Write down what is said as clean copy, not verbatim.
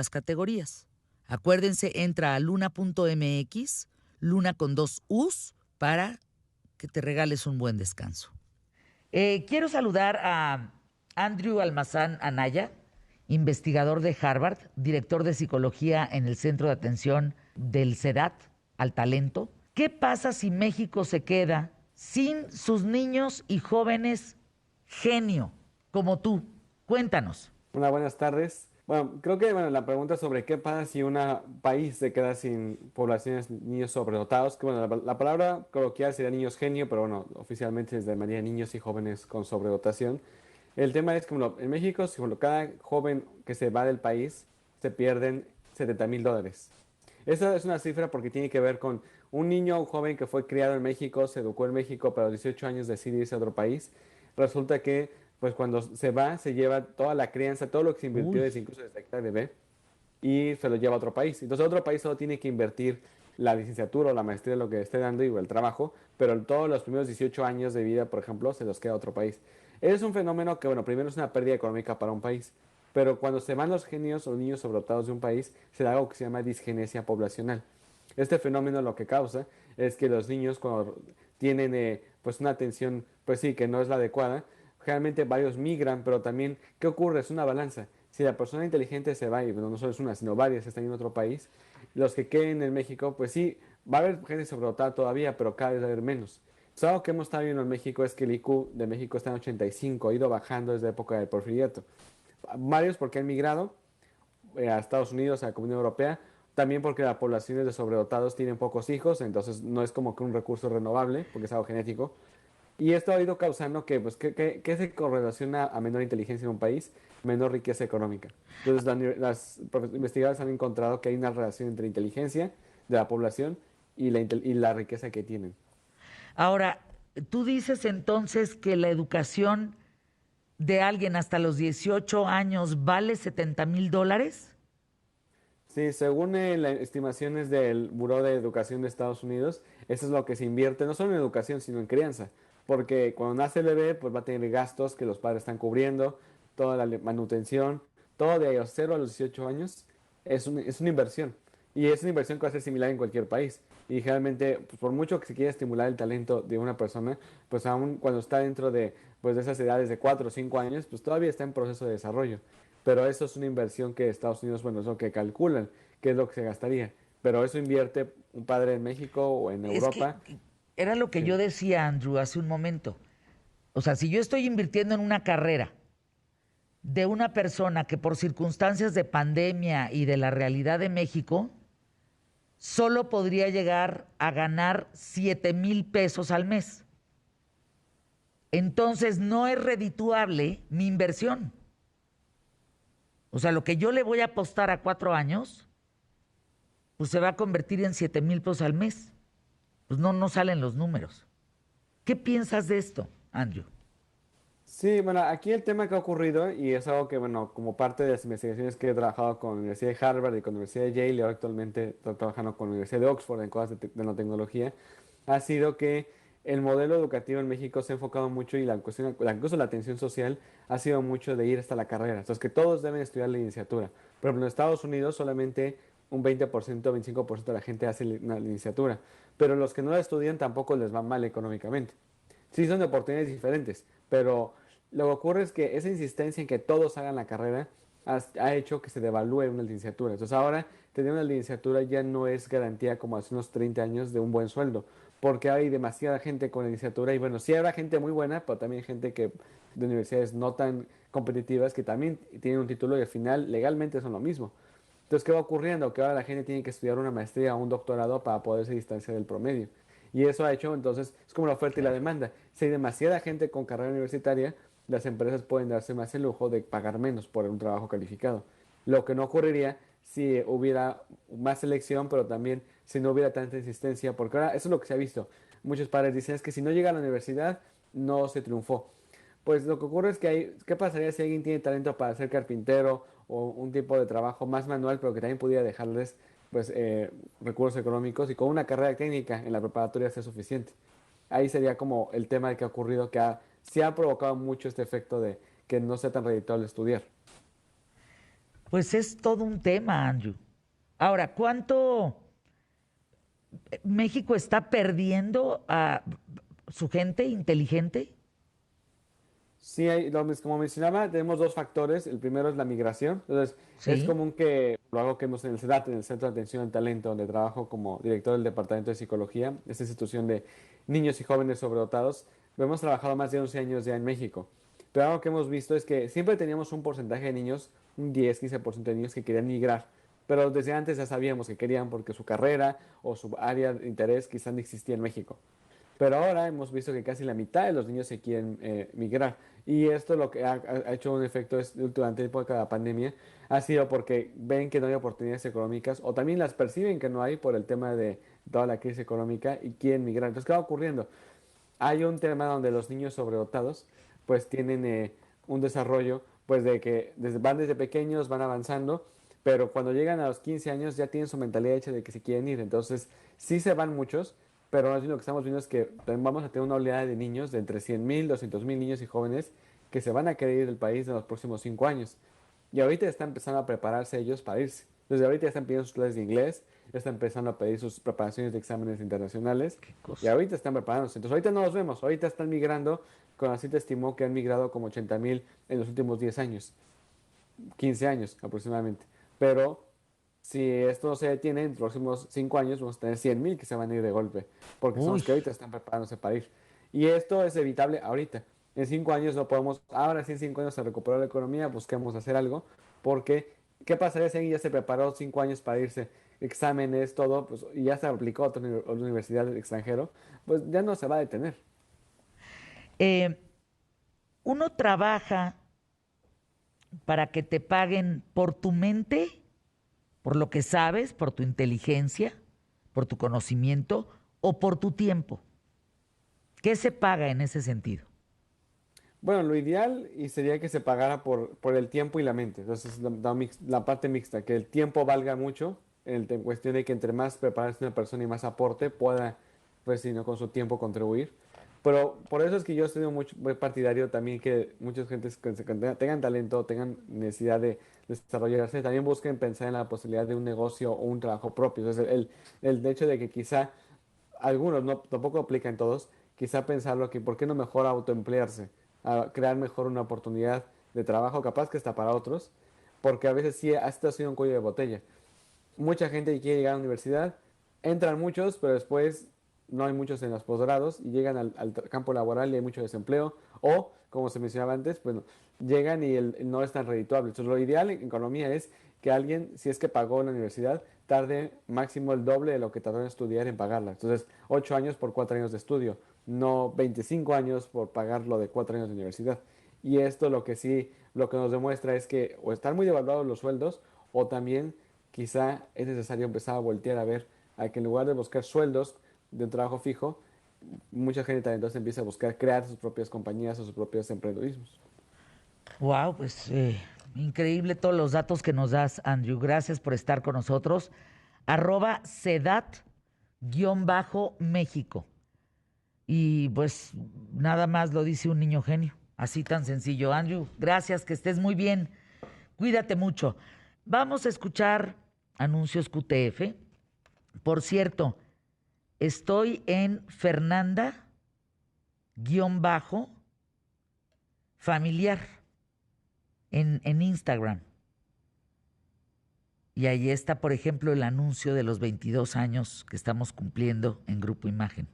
las categorías. Acuérdense, entra a luna.mx, luna con 2 U's, para que te regales un buen descanso. Quiero saludar a Andrew Almazán Anaya, investigador de Harvard, director de psicología en el Centro de Atención del CEDAT al Talento. ¿Qué pasa si México se queda sin sus niños y jóvenes genio como tú? Cuéntanos. Hola, buenas tardes. Bueno, creo que la pregunta sobre qué pasa si un país se queda sin poblaciones niños sobredotados, que la palabra coloquial sería niños genio, pero bueno, oficialmente se llamaría niños y jóvenes con sobredotación. El tema es que en México, si cada joven que se va del país, se pierden $70,000. Esa es una cifra porque tiene que ver con un niño o un joven que fue criado en México, se educó en México, pero a los 18 años decide irse a otro país. Resulta que, pues cuando se va, se lleva toda la crianza, todo lo que se invirtió Uy, desde incluso desde que era bebé, y se lo lleva a otro país. Entonces, otro país solo tiene que invertir la licenciatura o la maestría, lo que esté dando y el trabajo, pero todos los primeros 18 años de vida, por ejemplo, se los queda a otro país. Es un fenómeno que, bueno, primero es una pérdida económica para un país, pero cuando se van los genios o niños sobredotados de un país, se da algo que se llama disgenesia poblacional. Este fenómeno lo que causa es que los niños cuando tienen pues una atención, pues sí, que no es la adecuada, generalmente varios migran, pero también, ¿qué ocurre? Es una balanza. Si la persona inteligente se va, y bueno, no solo es una, sino varias están en otro país, los que queden en México, pues sí, va a haber gente sobredotada todavía, pero cada vez va a haber menos. Entonces, algo que hemos estado viendo en México es que el IQ de México está en 85, ha ido bajando desde la época del Porfiriato. Varios porque han migrado a Estados Unidos, a la Comunidad Europea, también porque las poblaciones de sobredotados tienen pocos hijos, entonces no es como que un recurso renovable, porque es algo genético. Y esto ha ido causando que, pues, que se correlaciona a menor inteligencia en un país, menor riqueza económica. Entonces, las investigadores han encontrado que hay una relación entre inteligencia de la población y la riqueza que tienen. ahora, tú dices entonces que la educación de alguien hasta los 18 años vale $70,000. Sí, según las estimaciones del Buró de Educación de Estados Unidos, eso es lo que se invierte, no solo en educación, sino en crianza. Porque cuando nace el bebé, pues va a tener gastos que los padres están cubriendo, toda la manutención, todo de los 0 a los 18 años es una inversión. Y es una inversión que va a ser similar en cualquier país. Y generalmente, pues, por mucho que se quiera estimular el talento de una persona, pues aún cuando está dentro de, pues, de esas edades de 4 o 5 años, pues todavía está en proceso de desarrollo. Pero eso es una inversión que Estados Unidos, bueno, es lo que calculan, que es lo que se gastaría. Pero eso invierte un padre en México o en Es que Europa. era lo que yo Sí. decía, Andrew, hace un momento. O sea, si yo estoy invirtiendo en una carrera de una persona que por circunstancias de pandemia y de la realidad de México, solo podría llegar a ganar 7,000 pesos al mes. Entonces no es redituable mi inversión. O sea, lo que yo le voy a apostar a 4 años, pues se va a convertir en 7,000 pesos al mes. Pues no, no salen los números. ¿Qué piensas de esto, Andrew? Sí, bueno, aquí el tema que ha ocurrido, y es algo que, bueno, como parte de las investigaciones que he trabajado con la Universidad de Harvard y con la Universidad de Yale, y ahora actualmente estoy trabajando con la Universidad de Oxford en cosas de nanotecnología, ha sido que el modelo educativo en México se ha enfocado mucho y la cuestión, incluso la atención social ha sido mucho de ir hasta la carrera. Entonces, que todos deben estudiar la licenciatura. Por ejemplo, en Estados Unidos solamente un 20%, 25% de la gente hace una licenciatura, pero los que no la estudian tampoco les va mal económicamente. Sí, son de oportunidades diferentes, pero lo que ocurre es que esa insistencia en que todos hagan la carrera ha hecho que se devalúe una licenciatura. Entonces ahora tener una licenciatura ya no es garantía como hace unos 30 años de un buen sueldo, porque hay demasiada gente con licenciatura y bueno, sí habrá gente muy buena, pero también gente que de universidades no tan competitivas que también tienen un título y al final legalmente son lo mismo. Entonces, ¿qué va ocurriendo? Que ahora la gente tiene que estudiar una maestría o un doctorado para poderse distanciar del promedio. Y eso ha hecho, entonces, es como la oferta y la Claro. demanda. Si hay demasiada gente con carrera universitaria, las empresas pueden darse más el lujo de pagar menos por un trabajo calificado. Lo que no ocurriría si hubiera más selección, pero también si no hubiera tanta insistencia, porque ahora eso es lo que se ha visto. Muchos padres dicen es que si no llega a la universidad, no se triunfó. Pues lo que ocurre es que ¿qué pasaría si alguien tiene talento para ser carpintero o un tipo de trabajo más manual, pero que también pudiera dejarles pues recursos económicos y con una carrera técnica en la preparatoria sea suficiente? Ahí sería como el tema de que ha ocurrido, sí ha provocado mucho este efecto de que no sea tan redituable estudiar. Pues es todo un tema, Andrew. Ahora, ¿cuánto México está perdiendo a su gente inteligente? Sí, como mencionaba, tenemos dos factores. El primero es la migración. Entonces, es Sí. común que lo hago que hemos en el CEDAT, en el Centro de Atención al Talento, donde trabajo como director del Departamento de Psicología, esta institución de niños y jóvenes sobredotados. Lo hemos trabajado más de 11 años ya en México. Pero algo que hemos visto es que siempre teníamos un porcentaje de niños, un 10-15% de niños que querían migrar. Pero desde antes ya sabíamos que querían porque su carrera o su área de interés quizás no existía en México. Pero ahora hemos visto que casi la mitad de los niños se quieren migrar. Y esto lo que ha hecho un efecto durante la época de la pandemia ha sido porque ven que no hay oportunidades económicas o también las perciben que no hay por el tema de toda la crisis económica y quieren migrar. Entonces, ¿qué va ocurriendo? Hay un tema donde los niños sobredotados pues tienen un desarrollo pues de que van desde pequeños, van avanzando, pero cuando llegan a los 15 años ya tienen su mentalidad hecha de que se quieren ir. Entonces, sí se van muchos, pero más bien lo que estamos viendo es que vamos a tener una oleada de niños de entre 100,000, 200,000 niños y jóvenes que se van a querer ir del país en los próximos 5 años. Y ahorita están empezando a prepararse ellos para irse. Desde ahorita ya están pidiendo sus clases de inglés, ya están empezando a pedir sus preparaciones de exámenes internacionales Qué y cosa. ahorita están preparándose. Entonces ahorita no los vemos, ahorita están migrando, con así te estimó que han migrado como 80,000 en los últimos 10 años, 15 años aproximadamente. Pero si esto no se detiene, en los próximos 5 años vamos a tener 100,000 que se van a ir de golpe, porque son Uy, los que ahorita están preparándose para ir. Y esto es evitable ahorita. En 5 años no podemos, ahora sí en 5 años se recuperó la economía, busquemos hacer algo, porque ¿qué pasaría si alguien ya se preparó 5 años para irse? Exámenes, todo, pues, y ya se aplicó a otra universidad del extranjero, pues ya no se va a detener. eh, uno trabaja para que te paguen por tu mente, por lo que sabes, por tu inteligencia, por tu conocimiento o por tu tiempo. ¿Qué se paga en ese sentido? Bueno, lo ideal y sería que se pagara por el tiempo y la mente. Entonces, la parte mixta, que el tiempo valga mucho, en cuestión de que entre más prepararse una persona y más aporte, pueda, pues, si no, con su tiempo contribuir. Pero por eso es que yo estoy muy partidario también que muchas gentes que tengan talento, tengan necesidad de desarrollarse, también busquen pensar en la posibilidad de un negocio o un trabajo propio. Entonces, el hecho de que quizá algunos, no, tampoco aplican todos, quizá pensarlo que por qué no mejor autoemplearse, a crear mejor una oportunidad de trabajo, capaz que está para otros, porque a veces sí, esto ha sido un cuello de botella. Mucha gente quiere llegar a la universidad, entran muchos, pero después no hay muchos en los posgrados y llegan al campo laboral y hay mucho desempleo, o, como se mencionaba antes, bueno, llegan y no es tan redituable. Entonces, lo ideal en economía es que alguien, si es que pagó la universidad, tarde máximo el doble de lo que tardó en estudiar en pagarla. Entonces, 8 años por 4 años de estudio, no 25 años por pagar lo de 4 años de universidad. Y esto lo que sí, lo que nos demuestra es que o están muy devaluados los sueldos o también quizá es necesario empezar a voltear a ver a que en lugar de buscar sueldos de un trabajo fijo, mucha gente también entonces empieza a buscar crear sus propias compañías o sus propios emprendedurismos. Wow, pues increíble todos los datos que nos das, Andrew. Gracias por estar con nosotros. @sedat_México. Y pues nada más lo dice un niño genio. Así tan sencillo. Andrew, gracias, que estés muy bien. Cuídate mucho. Vamos a escuchar anuncios QTF. Por cierto, estoy en Fernanda-familiar en Instagram. Y ahí está, por ejemplo, el anuncio de los 22 años que estamos cumpliendo en Grupo Imagen.